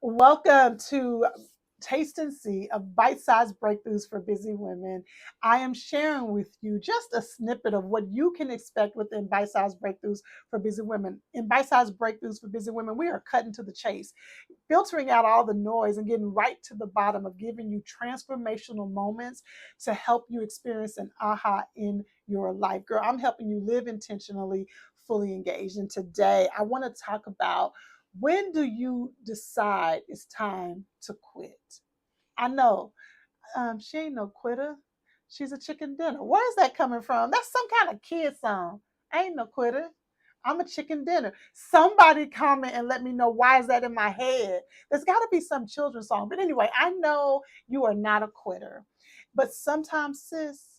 Welcome to Taste and See of Bite-Sized Breakthroughs for Busy Women. I am sharing with you just a snippet of what you can expect within Bite-Sized Breakthroughs for Busy Women. In Bite-Sized Breakthroughs for Busy Women, we are cutting to the chase, filtering out all the noise and getting right to the bottom of giving you transformational moments to help you experience an aha in your life. Girl, I'm helping you live intentionally, fully engaged. And today I want to talk about, when do you decide it's time to quit? I know, she ain't no quitter. She's a chicken dinner. Where's that coming from? That's some kind of kid song. I ain't no quitter. I'm a chicken dinner. Somebody comment and let me know, why is that in my head? There's got to be some children's song. But anyway, I know you are not a quitter. But sometimes, sis,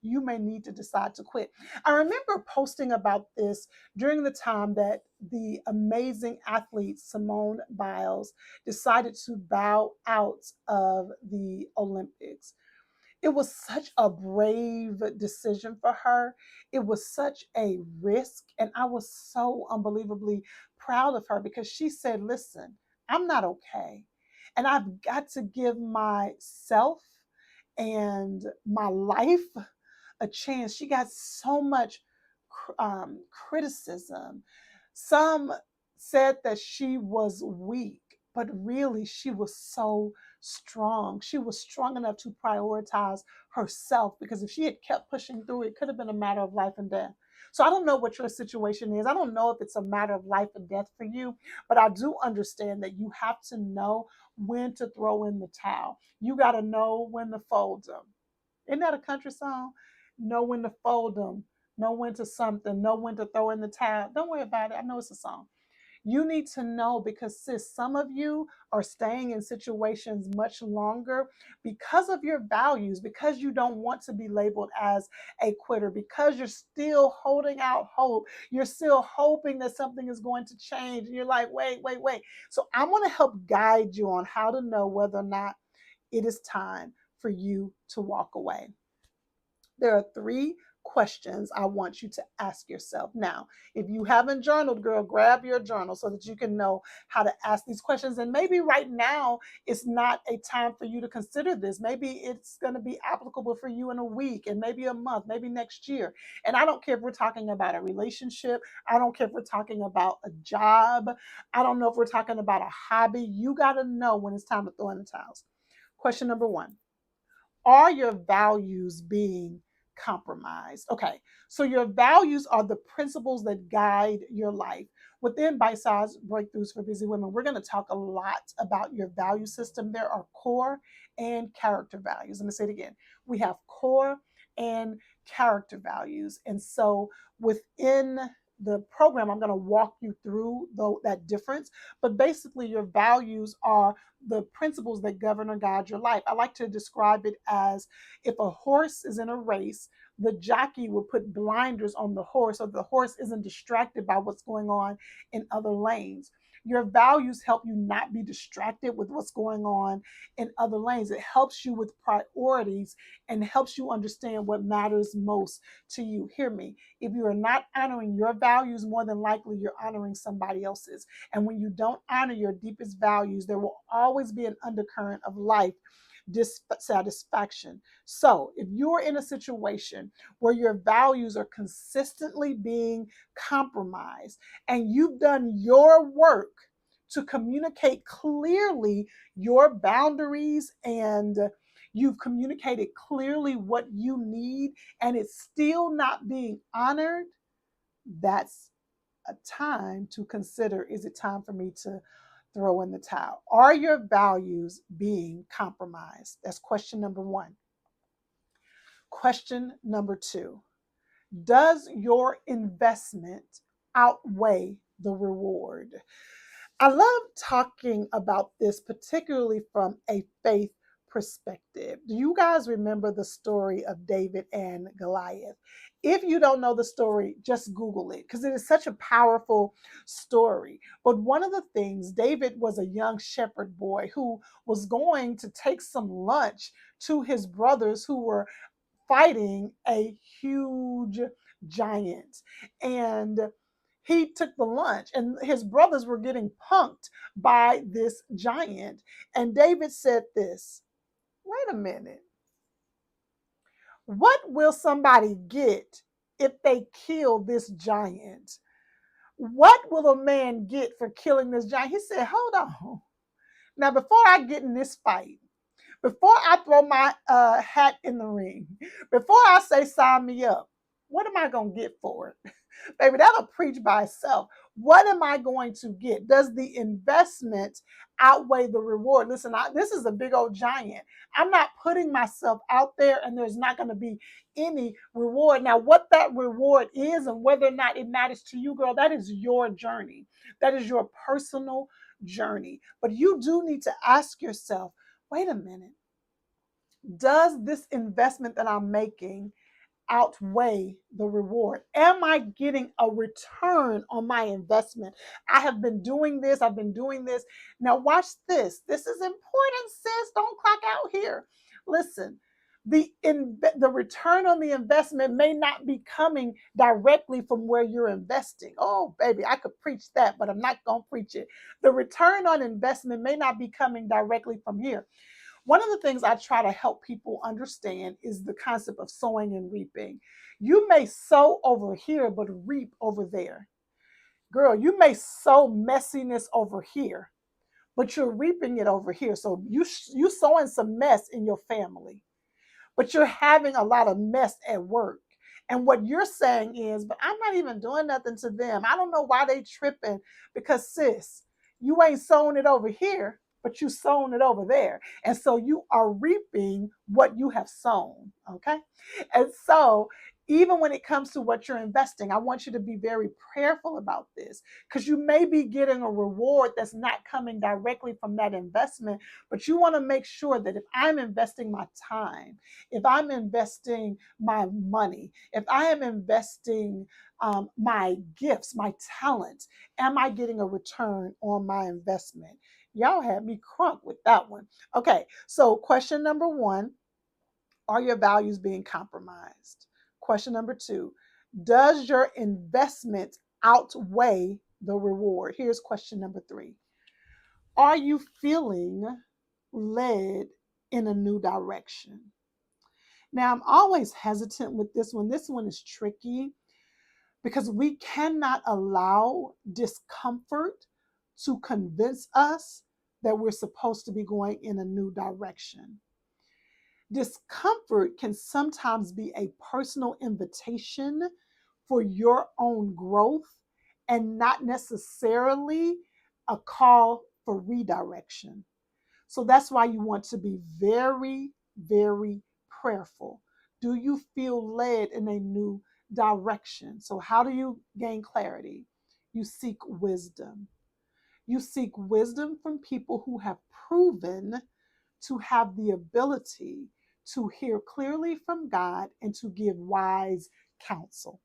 you may need to decide to quit. I remember posting about this during the time that the amazing athlete Simone Biles decided to bow out of the Olympics. It was such a brave decision for her. It was such a risk. And I was so unbelievably proud of her because she said, listen, I'm not okay. And I've got to give myself and my life a chance. She got so much criticism. Some said that she was weak, but really she was so strong. She was strong enough to prioritize herself, because if she had kept pushing through, it could have been a matter of life and death. So I don't know what your situation is. I don't know if it's a matter of life and death for you, but I do understand that you have to know when to throw in the towel. You got to know when to fold them. Isn't that a country song? Know when to fold them, know when to something, know when to throw in the towel. Don't worry about it. I know it's a song. You need to know, because, sis, some of you are staying in situations much longer because of your values, because you don't want to be labeled as a quitter, because you're still holding out hope. You're still hoping that something is going to change. And you're like, wait, wait, wait. So I'm going to help guide you on how to know whether or not it is time for you to walk away. There are three questions I want you to ask yourself. Now, if you haven't journaled, girl, grab your journal so that you can know how to ask these questions. And maybe right now it's not a time for you to consider this. Maybe it's going to be applicable for you in a week, and maybe a month, maybe next year. And I don't care if we're talking about a relationship. I don't care if we're talking about a job. I don't know if we're talking about a hobby. You got to know when it's time to throw in the towels. Question number one: are your values being compromised? Okay, so your values are the principles that guide your life. Within Bite Size Breakthroughs for Busy Women, we're going to talk a lot about your value system. There are core and character values. Let me say it again. We have core and character values. And so within the program, I'm going to walk you through that difference. But basically, your values are the principles that govern or guide your life. I like to describe it as, if a horse is in a race, the jockey will put blinders on the horse so the horse isn't distracted by what's going on in other lanes. Your values help you not be distracted with what's going on in other lanes. It helps you with priorities and helps you understand what matters most to you. Hear me. If you are not honoring your values, more than likely you're honoring somebody else's. And when you don't honor your deepest values, there will always be an undercurrent of life dissatisfaction. So, if you're in a situation where your values are consistently being compromised and you've done your work to communicate clearly your boundaries, and you've communicated clearly what you need, and it's still not being honored, that's a time to consider, is it time for me to throw in the towel? Are your values being compromised? That's question number one. Question number two: does your investment outweigh the reward? I love talking about this, particularly from a faith perspective. Do you guys remember the story of David and Goliath? If you don't know the story, just Google it, because it is such a powerful story. But one of the things, David was a young shepherd boy who was going to take some lunch to his brothers who were fighting a huge giant. And he took the lunch, and his brothers were getting punked by this giant. And David said this, wait a minute, what will somebody get if they kill this giant? What will a man get for killing this giant? He said, hold on. Now, before I get in this fight, before I throw my hat in the ring, before I say sign me up, what am I going to get for it? Baby, that'll preach by itself. What am I going to get? Does the investment outweigh the reward? Listen, this is a big old giant. I'm not putting myself out there, and there's not going to be any reward. Now, what that reward is and whether or not it matters to you, girl, that is your journey. That is your personal journey. But you do need to ask yourself, wait a minute, does this investment that I'm making outweigh the reward? Am I getting a return on my investment? I have been doing this. I've been doing this. Now, watch this. This is important, sis. Don't clock out here. Listen, the return on the investment may not be coming directly from where you're investing. Oh, baby, I could preach that, but I'm not going to preach it. The return on investment may not be coming directly from here. One of the things I try to help people understand is the concept of sowing and reaping. You may sow over here, but reap over there. Girl, you may sow messiness over here, but you're reaping it over here. So you sowing some mess in your family, but you're having a lot of mess at work. And what you're saying is, but I'm not even doing nothing to them. I don't know why they tripping, because sis, you ain't sowing it over here, but you sowing it over there. And so you are reaping what you have sown. Okay. And so even when it comes to what you're investing, I want you to be very prayerful about this, because you may be getting a reward that's not coming directly from that investment, but you want to make sure that if I'm investing my time, if I'm investing my money, if I am investing my gifts, my talents, am I getting a return on my investment? Y'all had me crunk with that one. Okay, so question number one, are your values being compromised? Question number two, does your investment outweigh the reward? Here's question number three, are you feeling led in a new direction? Now, I'm always hesitant with this one. This one is tricky because we cannot allow discomfort to convince us that we're supposed to be going in a new direction. Discomfort can sometimes be a personal invitation for your own growth and not necessarily a call for redirection. So that's why you want to be very, very prayerful. Do you feel led in a new direction? So, how do you gain clarity? You seek wisdom. You seek wisdom from people who have proven to have the ability to hear clearly from God and to give wise counsel.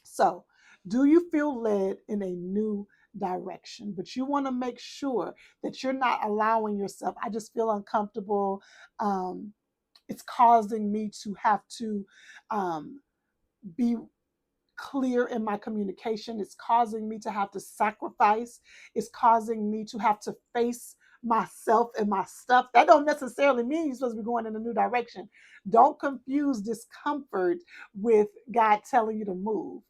So, do you feel led in a new direction? But you want to make sure that you're not allowing yourself, I just feel uncomfortable. It's causing me to have to be clear in my communication. It's causing me to have to sacrifice. It's causing me to have to face myself and my stuff. That don't necessarily mean you're supposed to be going in a new direction. Don't confuse discomfort with God telling you to move.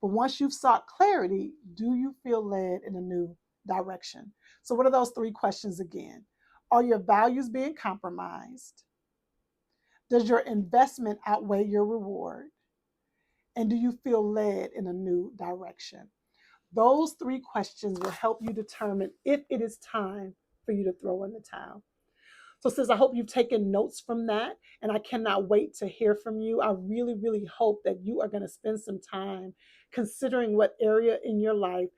But once you've sought clarity, do you feel led in a new direction? So, what are those three questions again? Are your values being compromised? Does your investment outweigh your reward? And do you feel led in a new direction? Those three questions will help you determine if it is time for you to throw in the towel. So, sis, I hope you've taken notes from that, and I cannot wait to hear from you. I really, really hope that you are going to spend some time considering what area in your life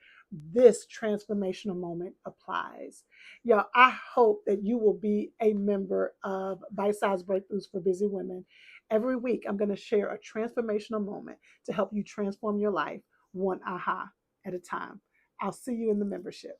this transformational moment applies. Yeah, I hope that you will be a member of Bite Size Breakthroughs for Busy Women. Every week, I'm going to share a transformational moment to help you transform your life one aha at a time. I'll see you in the membership.